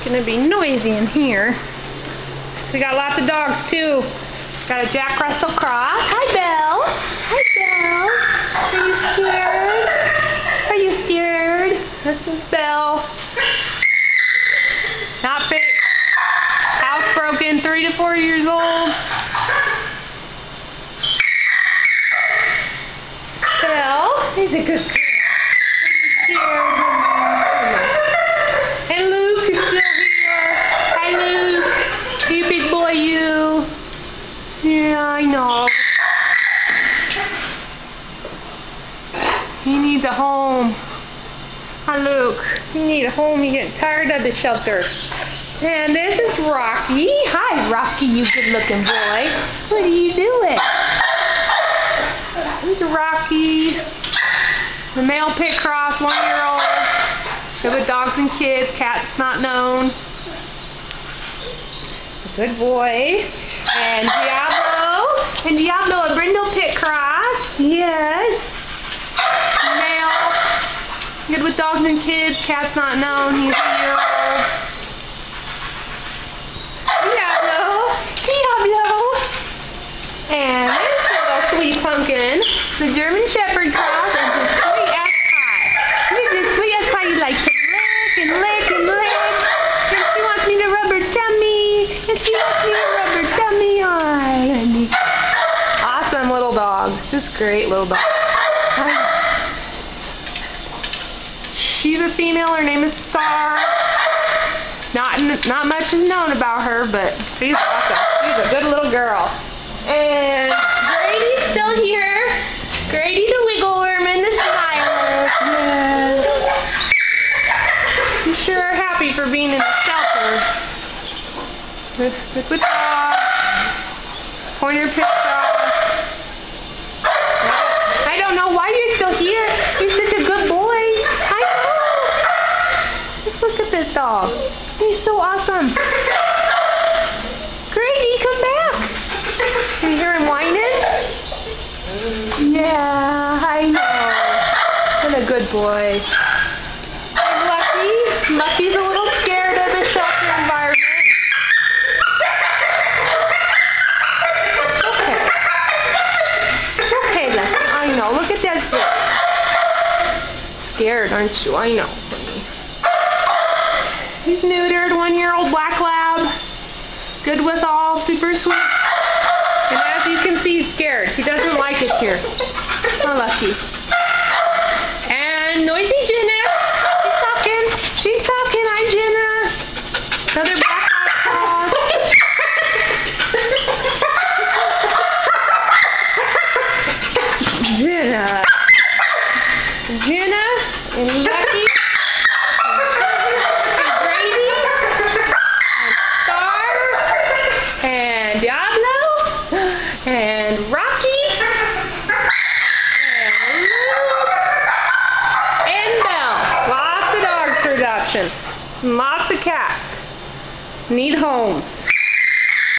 gonna be noisy in here. So we got lots of dogs too. Got a Jack Russell Cross. Hi, Belle. Hi, Belle. Are you scared? Are you scared? This is Belle. Not fixed. Housebroken, 3 to 4 years old. Belle, he's a good girl. Are you scared? And Luke is still here. Hi, Luke. You big boy, you. Yeah, I know. He needs a home. Hi, Luke. You need a home. You're getting tired of the shelter. And this is Rocky. Hi, Rocky, you good-looking boy. What are you doing? This is Rocky. The male pit cross, 1-year-old. Good with dogs and kids. Cat's not known. Good boy. And Diablo. And Diablo, a brindle pit cross. Yes. Male. Good with dogs and kids. Cat's not known. He's 1-year-old. Diablo. Diablo. And this little sweet pumpkin. The German Shepherd cross. And his sweet ass pie. He's the sweet ass pie you like to lick and lick and lick. And she wants me to rub her tummy. And she wants me to rub her tummy on. Awesome little dog. Just great little dog. She's a female. Her name is Farrah. Not much is known about her, but she's awesome. She's a good little girl. And Grady's still here. Grady the wiggle worm and the smiler. Yes. You sure are happy for being in a shelter. With dog. Pointer pit dog. I don't know why you're still here. You're such a good boy. I know. Just look at this dog. He's so awesome. Grady, come back. Can you hear him whining? Yeah, I know. What a good boy. And Lucky. Lucky's a little scared of the shelter environment. It's okay, Lucky. I know. Look at that. Scared, aren't you? I know. He's neutered, 1-year-old black lab. Good with all, super sweet. And as you can see, he's scared. He doesn't like it here. How lucky. And noisy Jenna. She's talking. She's talking. Hi, Jenna. Another black lab cross. Jenna. Jenna and Lucky. And Diablo, and Rocky, and Luke, and Belle. Lots of dogs for adoption. And lots of cats. Need homes.